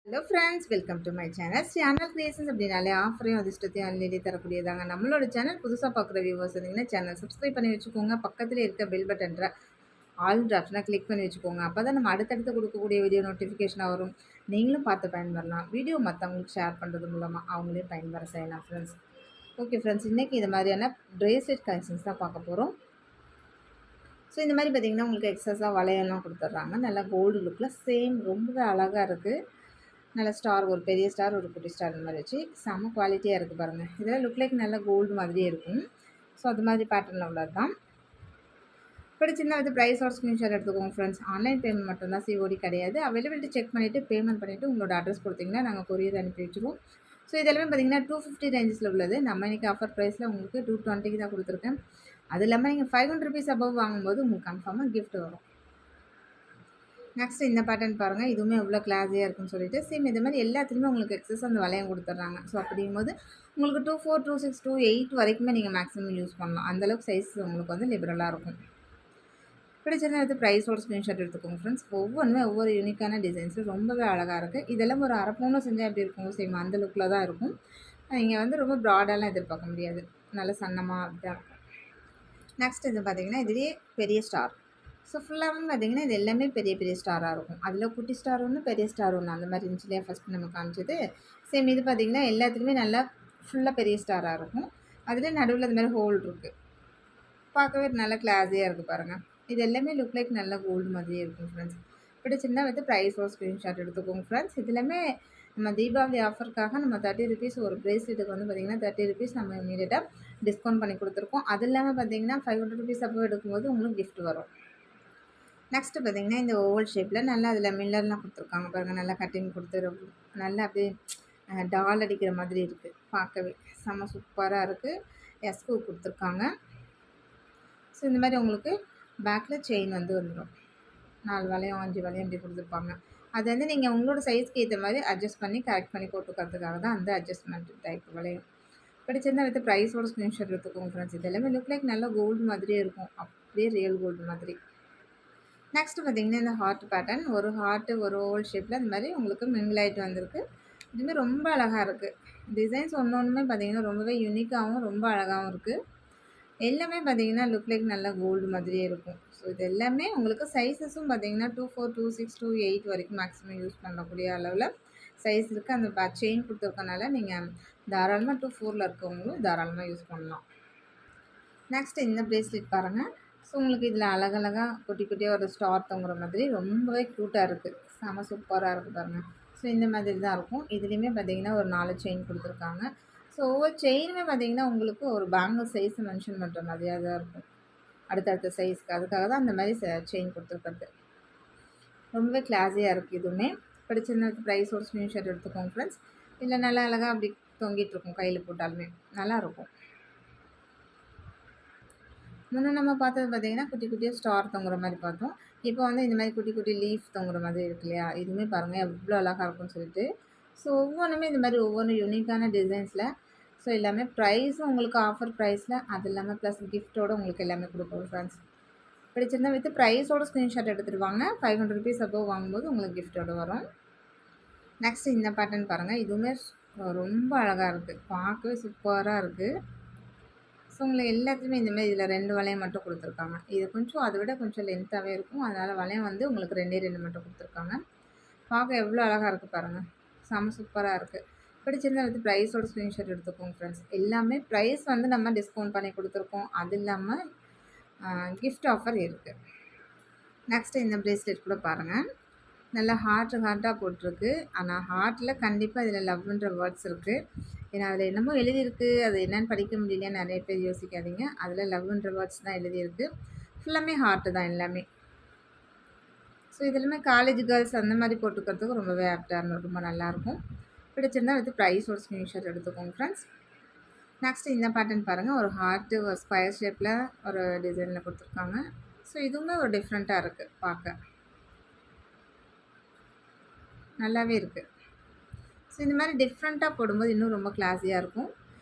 Hello friends, welcome to my channel. Channel creations அப்படின்னாலே ஆஃபரையும் அதிர்ஷ்டத்தையும் அள்ளி தரக்கூடியதாங்க. நம்மளோட சேனல் புதுசாக பார்க்குற வியூவர்ஸ் இருந்தீங்கன்னா சேனல் சப்ஸ்கிரைப் பண்ணி வச்சுக்கோங்க. பக்கத்தில் இருக்க பெல் பட்டன்ற ஆல் ஆப்ஷனை கிளிக் பண்ணி வச்சுக்கோங்க. அப்போ தான் நம்ம அடுத்தடுத்து கொடுக்கக்கூடிய வீடியோ நோட்டிஃபிகேஷனாக வரும். நீங்களும் பார்த்து பயன்பெறலாம். வீடியோ மற்றவங்களுக்கு ஷேர் பண்ணுறது மூலமாக அவங்களையும் பயன்பெற செய்யலாம் ஃப்ரெண்ட்ஸ். ஓகே ஃப்ரெண்ட்ஸ், இன்றைக்கி இது மாதிரியான பிரேஸ்லெட் கலெக்ஷன்ஸ் தான் பார்க்க போகிறோம். ஸோ இந்த மாதிரி பார்த்திங்கன்னா உங்களுக்கு எக்ஸஸாக வளையெல்லாம் கொடுத்துட்றாங்க. நல்லா கோல்டு லுக்கில் சேம் ரொம்பவே அழகாக இருக்குது. நல்ல ஸ்டார், ஒரு பெரிய ஸ்டார், ஒரு குட்டி ஸ்டார் இந்த மாதிரி வச்சு செம்ம குவாலிட்டியாக இருக்குது பாருங்கள். இதெல்லாம் லுக் லைக் நல்ல கோல்டு மாதிரியே இருக்கும். ஸோ அது மாதிரி பேட்டர்னில் உள்ளது தான். பிடிச்சிருந்தா வந்து ப்ரைஸோட ஸ்க்ரீன்ஷாட் எடுத்துக்கோங்க ஃப்ரெண்ட்ஸ். ஆன்லைன் பேமெண்ட் மட்டும்தான், சிஓடி கிடையாது. அவைலபிலிட்டி செக் பண்ணிவிட்டு பேமெண்ட் பண்ணிவிட்டு உங்களோட அட்ரஸ் கொடுத்தீங்கன்னா நாங்கள் கொரியர் அனுப்பி வச்சுருவோம். ஸோ இதெல்லாமே பார்த்திங்கன்னா 250 ரேஞ்சஸில் உள்ளது. நம்ம இன்றைக்கி ஆஃபர் ப்ரைஸில் உங்களுக்கு 220 தான் கொடுத்துருக்கேன். அது இல்லாமல் நீங்கள் 500 ருபீஸ் அபவ் வாங்கும்போது உங்களுக்கு கன்ஃபார்மாக கிஃப்ட் வரும். நெக்ஸ்ட் இந்த பேட்டர்ன் பாருங்கள். இதுவுமே எவ்வளோ கிளாஸியாக இருக்குன்னு சொல்லிட்டு சேம் இது மாதிரி எல்லாத்துலேயுமே உங்களுக்கு எக்ஸஸ் அந்த வளையம் கொடுத்துட்றாங்க. ஸோ அப்படிங்கும்போது உங்களுக்கு 24, 26, 28 வரைக்குமே நீங்கள் மேக்ஸிமம் யூஸ் பண்ணலாம். அந்தளவுக்கு சைஸ் உங்களுக்கு வந்து லிபரலாக இருக்கும். பிடிச்சிருந்தா எடுத்து ப்ரைஸோட ஸ்க்ரீன்ஷாட் எடுத்துக்கோங்க ஃப்ரெண்ட்ஸ். ஒவ்வொன்றுமே ஒவ்வொரு யூனிக்கான டிசைன்ஸு ரொம்பவே அழகாக இருக்குது. இதெல்லாம் ஒரு அரை பவுனில் செஞ்சால் எப்படி இருக்கும், சேம் அந்த லுக்கில் தான் இருக்கும். நீங்கள் வந்து ரொம்ப ப்ராடாலாம் எதிர்பார்க்க முடியாது. நல்ல சன்னமாக அப்படிதான் இருக்கும். நெக்ஸ்ட் இது பார்த்திங்கன்னா இதுலேயே பெரிய ஸ்டார். ஸோ ஃபுல்லாகவே பார்த்திங்கன்னா இது எல்லாமே பெரிய பெரிய ஸ்டாராக இருக்கும். அதில் குட்டி ஸ்டார் ஒன்று, பெரிய ஸ்டார் ஒன்று, அந்த மாதிரி இருந்துச்சு இல்லையா ஃபஸ்ட்டு நம்ம காமிச்சது. சேம் இது பார்த்திங்கன்னா எல்லாத்துலேயுமே நல்லா ஃபுல்லாக பெரிய ஸ்டாராக இருக்கும். அதில் நடுவில் இது மாதிரி ஹோல் இருக்குது. பார்க்கவே நல்லா கிளாஸியாக இருக்குது பாருங்கள். இது எல்லாமே லுக் லைக் நல்ல கோல்டு மாதிரியே இருக்கும் ஃப்ரெண்ட்ஸ். பிடிச்சிருந்தா வந்து ப்ரைஸோட ஸ்க்ரீன்ஷாட் எடுத்துக்கோங்க ஃப்ரெண்ட்ஸ். இது எல்லாமே நம்ம தீபாவளி ஆஃபருக்காக நம்ம 30 ருபீஸ் ஒரு ப்ரேஸ்லெட்டுக்கு வந்து பார்த்திங்கன்னா 30 ருபீஸ் நம்ம இமீடியட்டாக டிஸ்கவுண்ட் பண்ணி கொடுத்துருக்கோம். அது இல்லாமல் பார்த்திங்கன்னா 500 ருபீஸ் அப்போ எடுக்கும்போது உங்களுக்கு கிஃப்ட் வரும். நெக்ஸ்ட்டு பார்த்திங்கன்னா இந்த ஓவல் ஷேப்பில் நல்லா அதில் மில்லர்லாம் கொடுத்துருக்காங்க பாருங்கள். நல்லா கட்டிங் கொடுத்து நல்லா அப்படியே டால் அடிக்கிற மாதிரி இருக்குது. பார்க்கவே செம்ம சூப்பராக இருக்குது. எஸ்கு கொடுத்துருக்காங்க. ஸோ இந்த மாதிரி உங்களுக்கு பேக்கில் செயின் வந்து வந்துடும். 4 வளையம் 5 வளையம் இப்படி கொடுத்துருப்பாங்க. அது வந்து நீங்கள் உங்களோட சைஸ்க்கு ஏற்ற மாதிரி அட்ஜஸ்ட் பண்ணி கரெக்ட் பண்ணி போட்டுக்கிறதுக்காக தான் அந்த அட்ஜஸ்ட்மெண்ட் டைப் வளையம். பிடிச்சிருந்தா வித் ப்ரைஸோட ஸ்க்ரீன்ஷாட் எடுத்துக்கோங்க ஃப்ரெண்ட்ஸ். இது எல்லாமே லுக் லைக் நல்ல கோல்டு மாதிரியே இருக்கும். அப்படியே ரியல் கோல்டு மாதிரி. நெக்ஸ்ட்டு பார்த்திங்கன்னா இந்த ஹார்ட் பேட்டர்ன், ஒரு ஹார்ட்டு ஒரு ஓவல் ஷேப்பில் அந்த மாதிரி உங்களுக்கு மிங்கிளாயிட்டு வந்திருக்கு. இதுவுமே ரொம்ப அழகாக இருக்குது. டிசைன்ஸ் ஒன்று ஒன்றுமே பார்த்திங்கன்னா ரொம்பவே யூனிக்காகவும் ரொம்ப அழகாகவும் இருக்குது. எல்லாமே பார்த்திங்கன்னா லுக் லைக் நல்ல கோல்டு மாதிரியே இருக்கும். ஸோ இது எல்லாமே உங்களுக்கு சைஸஸும் பார்த்திங்கன்னா 24, 26, 28 வரைக்கும் மேக்ஸிமம் யூஸ் பண்ணக்கூடிய அளவில் சைஸ் இருக்குது. அந்த செயின் கொடுத்துருக்கனால நீங்கள் தாராளமாக 24ல் இருக்கவங்களும் தாராளமாக யூஸ் பண்ணலாம். நெக்ஸ்ட்டு இந்த ப்ரேஸ்லெட் பாருங்கள். ஸோ உங்களுக்கு இதில் அழகழகாக குட்டி குட்டியாக ஒரு ஸ்டார் தொங்குற மாதிரி ரொம்பவே க்யூட்டாக இருக்குது. செம சூப்பராக இருக்குது பாருங்கள். ஸோ இந்த மாதிரி தான் இருக்கும். இதுலேயுமே பார்த்திங்கன்னா ஒரு 4 செயின் கொடுத்துருக்காங்க. ஸோ ஒவ்வொரு செயினுமே பார்த்திங்கன்னா உங்களுக்கு ஒரு பேங்கிள் சைஸ் மென்ஷன் பண்ணுற மாதிரியாக தான் இருக்கும். அடுத்தடுத்த சைஸ்க்கு அதுக்காக தான் அந்த மாதிரி செயின் கொடுத்துருக்குறது. ரொம்பவே கிளாஸியாக இருக்குது. இதுவுமே பிடிச்சிருந்த ப்ரைஸோட ஸ்க்ரீன்ஷாட் எடுத்துக்கோங்க ஃப்ரெண்ட்ஸ். இல்லை நல்லா அழகாக அப்படி தொங்கிட்டுருக்கும், கையில் போட்டாலுமே நல்லாயிருக்கும். முன்னே நம்ம பார்த்தது பார்த்திங்கன்னா குட்டி குட்டியாக ஸ்டார் தொங்குற மாதிரி பார்த்தோம். இப்போ வந்து இந்த மாதிரி குட்டி குட்டி லீஃப் தொங்குற மாதிரி இருக்கு இல்லையா? இதுவுமே பாருங்கள் எவ்வளோ அழகாக இருக்கும்னு சொல்லிட்டு. ஸோ ஒவ்வொன்றுமே இந்த மாதிரி ஒவ்வொரு யூனிக்கான டிசைன்ஸில். ஸோ எல்லாமே ப்ரைஸும் உங்களுக்கு ஆஃபர் ப்ரைஸில், அது இல்லாமல் ப்ளஸ் கிஃப்ட்டோடு உங்களுக்கு எல்லாமே கொடுப்போம் ஃப்ரெண்ட்ஸ். பிடிச்சிருந்தா வித் ப்ரைஸோட ஸ்க்ரீன்ஷாட் எடுத்துகிட்டு வாங்க. 500 ருபீஸ் அபோவ் வாங்கும்போது உங்களுக்கு கிஃப்ட்டோடு வரும். நெக்ஸ்ட் இந்த பேட்டர்ன் பாருங்கள். இதுவுமே ரொம்ப அழகாக இருக்குது. பார்க்கவே சூப்பராக இருக்குது. ஸோ உங்களுக்கு எல்லாத்துலேயுமே இந்தமாதிரி இதில் 2 வளையம் மட்டும் கொடுத்துருக்காங்க. இது கொஞ்சம் அதை விட கொஞ்சம் லென்த்தாகவே இருக்கும். அதனால் வளையம் வந்து உங்களுக்கு 2 மட்டும் கொடுத்துருக்காங்க. பார்க்க எவ்வளோ அழகாக இருக்குது பாருங்கள். செம்ம சூப்பராக இருக்குது. பிடிச்சிருந்தா வந்து ப்ரைஸோட ஸ்க்ரீன்ஷாட் எடுத்துக்கோங்க ஃப்ரெண்ட்ஸ். எல்லாமே ப்ரைஸ் வந்து நம்ம டிஸ்கவுண்ட் பண்ணி கொடுத்துருக்கோம். அது இல்லாமல் கிஃப்ட் ஆஃபர் இருக்குது. நெக்ஸ்ட்டு இந்த ப்ரேஸ்லெட் கூட பாருங்கள். நல்லா ஹார்ட்டாக போட்டிருக்கு. ஆனால் ஹார்ட்டில் கண்டிப்பாக இதில் லவ்ன்ற வேர்ட்ஸ் இருக்குது. ஏன்னா அதில் என்னமோ எழுதியிருக்கு, அது என்னென்னு படிக்க முடியலையான்னு நிறைய பேர் யோசிக்காதீங்க. அதில் லவ்ன்ற வேர்ட்ஸ் தான் எழுதியிருக்கு. ஃபுல்லாமே ஹார்ட்டு தான் எல்லாமே. ஸோ இதெல்லாமே காலேஜ் கேர்ள்ஸ் அந்த மாதிரி போட்டுக்கிறதுக்கு ரொம்பவே ஆப்டாக இருக்கும், ரொம்ப நல்லாயிருக்கும். பிடிச்சிருந்தா வந்து ப்ரைஸோட ஸ்க்ரீன்ஷாட் எடுத்துக்கோங்க ஃப்ரெண்ட்ஸ். நெக்ஸ்ட்டு இந்த பேட்டர்ன் பாருங்கள். ஒரு ஹார்ட்டு ஒரு ஸ்கொயர் ஷேப்பில் ஒரு டிசைனில் கொடுத்துருக்காங்க. ஸோ இதுவுமே ஒரு டிஃப்ரெண்ட்டாக இருக்குது பார்க்க. நல்லாவே இருக்குது. ஸோ இந்த மாதிரி டிஃப்ரெண்ட்டாக போடும்போது இன்னும் ரொம்ப கிளாஸியாக இருக்கும்.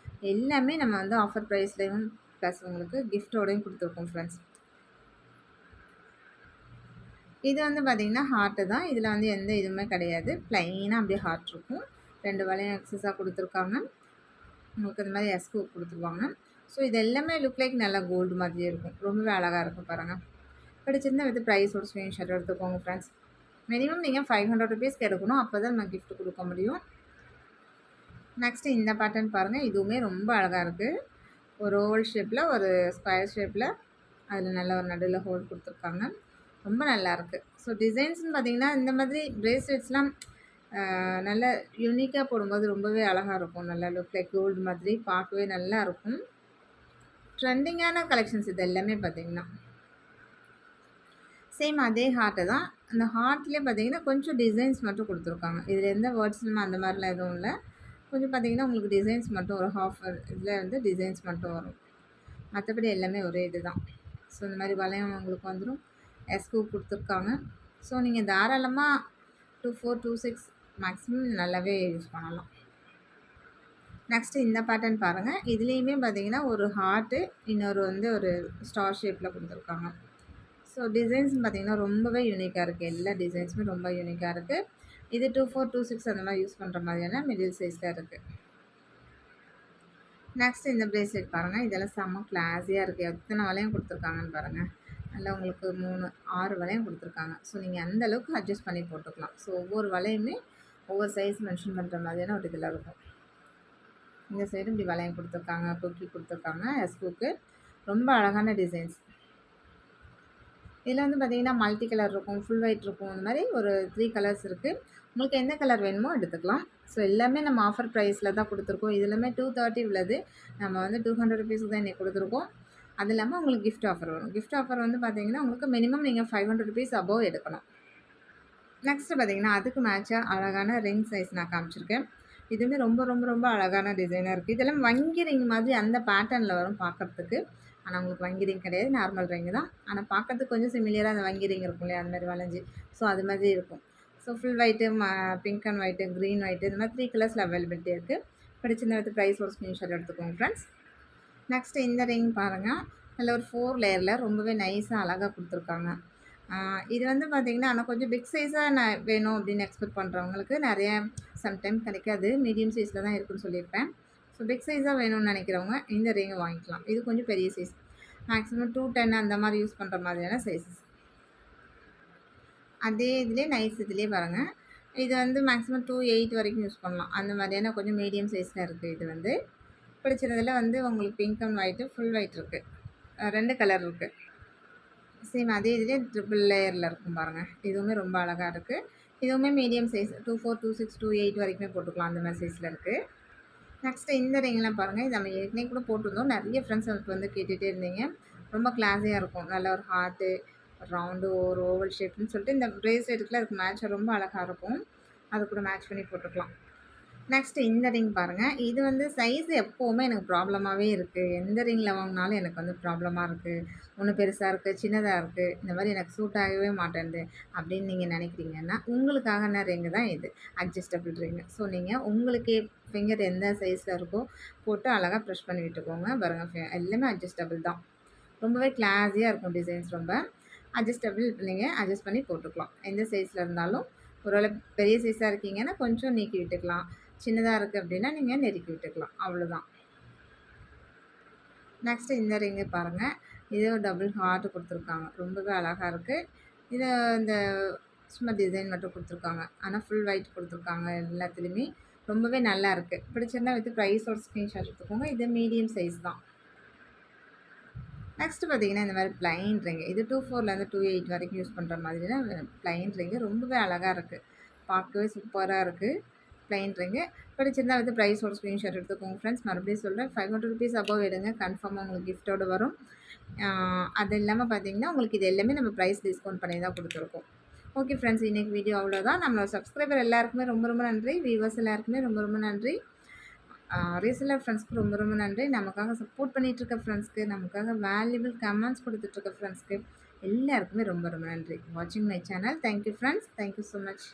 எல்லாமே நம்ம வந்து ஆஃபர் ப்ரைஸ்லேயும் ப்ளஸ் உங்களுக்கு கிஃப்ட்டோடையும் கொடுத்துருக்கோம் ஃப்ரெண்ட்ஸ். இது வந்து பார்த்தீங்கன்னா, ஹார்ட்டு தான். இதில வந்து எந்த இதுவுமே கிடையாது. ப்ளைனா அப்படியே ஹார்ட் இருக்கும். 2 வளையம் எக்ஸஸா குடுத்துருக்காங்க. உங்களுக்கு இந்த மாரி எஸ் ஹூக் குடுத்துருவாங்க. ஸோ இது எல்லாமே லுக் லைக் நல்லா கோல்டு மாதிரியே இருக்கும். ரொம்பவே அழகா இருக்கும் பாருங்க. பிடிச்சிருந்தா வித் ப்ரைஸோட ஸ்க்ரீன்ஷாட் எடுத்துக்கோங்க ஃப்ரெண்ட்ஸ். மினிமம் நீங்க ₹500க்கு எடுக்கணும். அப்பதான் நம்ம கிஃப்ட் குடுக்க முடியும். நெக்ஸ்ட் இந்த பேட்டர்ன் பாருங்க. இதுவுமே ரொம்ப அழகா இருக்கு. ஒரு ஓவல் ஷேப்ல, ஒரு ஸ்கொயர் ஷேப்ல அதில நல்ல ஒரு நடுவுல ஹோல் குடுத்துருக்காங்க. ரொம்ப நல்லாயிருக்கு. ஸோ டிசைன்ஸ்ன்னு பார்த்தீங்கன்னா, இந்த மாதிரி பிரேஸ்லெட்ஸ்லாம் நல்ல யூனிக்கா போடும்போது ரொம்பவே அழகா இருக்கும். நல்லா லுக் லைக் கோல்டு மாதிரி பார்க்கவே நல்லா இருக்கும். ட்ரெண்டிங்கான கலெக்ஷன்ஸ் இது எல்லாமே பார்த்தீங்கன்னா. சேம் அதே ஹார்ட்டு தான். அந்த ஹார்ட்லயே பார்த்தீங்கன்னா, கொஞ்சம் டிசைன்ஸ் மட்டும் குடுத்துருக்காங்க. இதில எந்த வேர்ட்ஸ்லாம் அந்த மாரிலாம் எதுவும் இல்ல. கொஞ்சம் பார்த்தீங்கன்னா, உங்களுக்கு டிசைன்ஸ் மட்டும் ஒரு ஹாஃப் இதில வந்து டிசைன்ஸ் மட்டும் வரும். மத்தபடி எல்லாமே ஒரே இதுதான். ஸோ இந்த மாரி வளையம் உங்களுக்கு வந்துரும். எஸ்கூ குடுத்துருக்காங்க. ஸோ நீங்க தாராளமா 24, 26 மேக்ஸிமம் நல்லாவே யூஸ் பண்ணலாம். நெக்ஸ்ட் இந்த பேட்டர்ன் பாருங்க. இதுலயுமே பார்த்தீங்கன்னா, ஒரு ஹார்ட்டு, இன்னொரு வந்து ஒரு ஸ்டார் ஷேப்ல குடுத்துருக்காங்க. ஸோ டிசைன்ஸ்ன்னு பார்த்தீங்கன்னா, ரொம்பவே யூனிக்கா இருக்கு. எல்லா டிசைன்ஸுமே ரொம்ப யூனிக்கா இருக்கு. இது 24, 26 அந்த மாரி யூஸ் பண்ற மாதிரியான மிடில் சைஸ்ல இருக்கு. நெக்ஸ்ட் இந்த பிரேஸ்லெட் பாருங்க. இதெல்லாம் செம்ம கிளாஸியா இருக்கு. எத்தன வளையம் குடுத்துருக்காங்கன்னு பாருங்க. நல்லா உங்களுக்கு 3, 6 வளையம் குடுத்துருக்காங்க. ஸோ நீங்க அந்த அளவுக்கு அட்ஜஸ்ட் பண்ணி போட்டுக்கலாம். ஸோ ஒவ்வொரு வளையமே ஒவ்வொரு சைஸ் மென்ஷன் பண்ற மாதிரியான ஒரு இதில இருக்கும். இந்த சைடும் இப்படி வளையம் குடுத்துருக்காங்க, கொக்கி குடுத்துருக்காங்க, எஸ்கூக்கு. ரொம்ப அழகான டிசைன்ஸ். இதில வந்து பார்த்தீங்கன்னா, மல்டி கலர் இருக்கும், ஃபுல் ஒயிட் இருக்கும். இந்த மாரி ஒரு 3 கலர்ஸ் இருக்கு. உங்களுக்கு எந்த கலர் வேணுமோ எடுத்துக்கலாம். ஸோ எல்லாமே நம்ம ஆஃபர் ப்ரைஸில தான் குடுத்துருக்கோம். இது எல்லாமே 230 உள்ளது. நம்ம வந்து ₹200க்கு தான் இன்னைக்கு குடுத்துருக்கோம். அது இல்லாம உங்களுக்கு கிஃப்ட் ஆஃபர் வரும். கிஃப்ட் ஆஃபர் வந்து பார்த்தீங்கன்னா, உங்களுக்கு மினிமம் நீங்க ₹500 அபோவ் எடுக்கணும். நெக்ஸ்ட் பார்த்தீங்கன்னா, அதுக்கு மேட்சா அழகான ரிங் சைஸ் நான் காமிச்சிருக்கேன். இதுவுமே ரொம்ப, ரொம்ப, ரொம்ப அழகான டிசைனா இருக்கு. இதெல்லாம் வங்கி ரிங் மாதிரி அந்த பேட்டர்ன்ல வரும் பார்க்கறதுக்கு. ஆனா உங்களுக்கு வங்கி ரிங் கிடையாது. நார்மல் ரிங் தான். ஆனா பார்க்கறதுக்கு கொஞ்சம் சிமிலியரா அந்த வங்கி ரிங் இருக்கும் இல்லையா? அந்த மாரி வளைஞ்சு. ஸோ அது மாதிரி இருக்கும். So full white, pink and white, green white இந்த மாதிரி 3 கலர்ஸ்ல அவைலபிலிட்டி இருக்கு. பிடிச்சிருந்தா வித் ப்ரைஸோட ஸ்க்ரீன்ஷாட் எடுத்துக்கோங்க ஃப்ரெண்ட்ஸ். நெக்ஸ்ட் இந்த ரிங் பாருங்க. நல்ல ஒரு 4 லேயர்ல ரொம்பவே நைஸா அழகா குடுத்துருக்காங்க. இது வந்து பார்த்தீங்கன்னா, ஆனா கொஞ்சம் பிக் சைஸா நான் வேணும் அப்படின்னு எக்ஸ்பெக்ட் பண்றவங்களுக்கு நெறைய சம்டைம் கிடைக்காது. மீடியம் சைஸ்ல தான் இருக்குன்னு சொல்லியிருப்பேன். ஸோ பிக் சைஸா வேணும்னு நெனைக்கிறவங்க இந்த ரிங் வாங்கிக்கலாம். இது கொஞ்சம் பெரிய சைஸ். மேக்ஸிமம் 210 அந்த மாரி யூஸ் பண்ற மாதிரியான சைஸஸ். அதே இதுலயே நைஸ் இதுலயே பாருங்க. இது வந்து மேக்ஸிமம் 2.8 வரைக்கும் யூஸ் பண்ணலாம். அந்த மாதிரியான கொஞ்சம் மீடியம் சைஸ்ல இருக்கு இது வந்து. பிடிச்சதுல வந்து உங்களுக்கு pink and white, full white இருக்கு. 2 கலர் இருக்கு. சேம் அதே இதுலயே ட்ரிபிள் லேயர்ல இருக்கும் பாருங்க. இதுவுமே ரொம்ப அழகா இருக்கு. இதுவுமே மீடியம் சைஸ் 24, 26, 28 வரைக்குமே போட்டுக்கலாம். அந்த மாரி சைஸ்ல இருக்கு. நெக்ஸ்ட் இந்த ரிங்லாம் பாருங்க. இது நம்ம ஏற்கனவே கூட போட்டிருந்தோம். நெறைய ஃப்ரெண்ட்ஸ் எனக்கு வந்து கேட்டுட்டே இருந்தீங்க. ரொம்ப கிளாஸியா இருக்கும். நல்ல ஒரு ஹார்ட்டு, ரவுண்டு, ஒரு ஓவல் ஷேப்ன்னு சொல்லிட்டு இந்த பிரேஸ்லெட்டுக்குலாம் அதுக்கு மேட்சா ரொம்ப அழகா இருக்கும். அது கூட மேட்ச் பண்ணி போட்டுக்கலாம். நெக்ஸ்ட் இந்த ரிங் பாருங்க. இது வந்து சைஸ் எப்பவுமே எனக்கு ப்ராப்ளமாவே இருக்கு. எந்த ரிங்ல வாங்குனாலும் எனக்கு வந்து ப்ராப்ளமா இருக்கு. ஒண்ணு பெருசா இருக்கு, சின்னதா இருக்கு. இந்த மாரி எனக்கு சூட் ஆகவே மாட்டேன்து அப்படின்னு நீங்க நினைக்கிறீங்கன்னா, உங்களுக்கான ரிங் தான் இது. Adjustable ring. ஸோ நீங்க உங்களுக்கு ஃபிங்கர் எந்த சைஸ்ல இருக்கோ போட்டு அழகா பிரஷ் பண்ணி விட்டுக்கோங்க. பாருங்க எல்லாமே அட்ஜஸ்டபிள் தான். ரொம்பவே கிளாஸியா இருக்கும் டிசைன்ஸ் ரொம்ப. அட்ஜஸ்டபிள் நீங்க அட்ஜஸ்ட் பண்ணி போட்டுக்கலாம். எந்த சைஸ்ல இருந்தாலும் ஒருவேளை பெரிய சைஸா இருக்கீங்கன்னா கொஞ்சம் நீக்கி விட்டுக்கலாம். சின்னதா இருக்கு அப்படின்னா, நீங்க நெருக்கி விட்டுக்கலாம். அவ்வளோதான். நெக்ஸ்ட் இந்த ரிங்கு பாருங்க. இது ஒரு டபுள் ஹார்ட் குடுத்துருக்காங்க. ரொம்பவே அழகா இருக்கு. இது இந்த சும்மா டிசைன் மட்டும் குடுத்துருக்காங்க. ஆனா ஃபுல் ஒயிட் குடுத்துருக்காங்க எல்லாத்துலயுமே. ரொம்பவே நல்லா இருக்கு. பிடிச்சிருந்தா வித் ப்ரைஸோட ஸ்க்ரீன்ஷாட் எடுத்துக்கோங்க. இது மீடியம் சைஸ் தான். நெக்ஸ்ட் பார்த்தீங்கன்னா, இந்த மாரி பிளைன் ரிங். இது 24லேருந்து 28 வரைக்கும் யூஸ் பண்ற மாதிரியான பிளைன் ரிங். ரொம்பவே அழகா இருக்கு. பார்க்கவே சூப்பரா இருக்கு. Plain ring. பிடிச்சிருந்தா வந்து ப்ரைஸோட ஸ்க்ரீன்ஷாட் எடுத்துக்கோங்க ஃப்ரெண்ட்ஸ். மறுபடியும் சொல்றேன் ₹500 அபோவ் எடுங்க. கன்ஃபார்மா உங்களுக்கு கிஃப்ட்டோட வரும். அது இல்லாம பார்த்தீங்கன்னா, உங்களுக்கு இது எல்லாமே நம்ம ப்ரைஸ் டிஸ்கவுண்ட் பண்ணி தான் குடுத்துருக்கோம். Okay friends. இன்னைக்கு வீடியோ அவ்வளோதான். நம்மளோட சப்ஸ்கிரைபர் எல்லாருக்குமே ரொம்ப ரொம்ப நன்றி. வியூவர்ஸ் எல்லாருக்குமே ரொம்ப ரொம்ப நன்றி. ரீசெல்லர் ஃப்ரெண்ட்ஸ்க்கு ரொம்ப ரொம்ப நன்றி. நமக்காக சப்போர்ட் பண்ணிட்டு இருக்க ஃப்ரெண்ட்ஸ்க்கு, நமக்காக வேல்யூபிள் கமெண்ட்ஸ் குடுத்துட்டு இருக்க ஃப்ரெண்ட்ஸ்க்கு எல்லாருக்குமே ரொம்ப ரொம்ப நன்றி. வாட்சிங் my channel. Thank you friends. Thank you so much.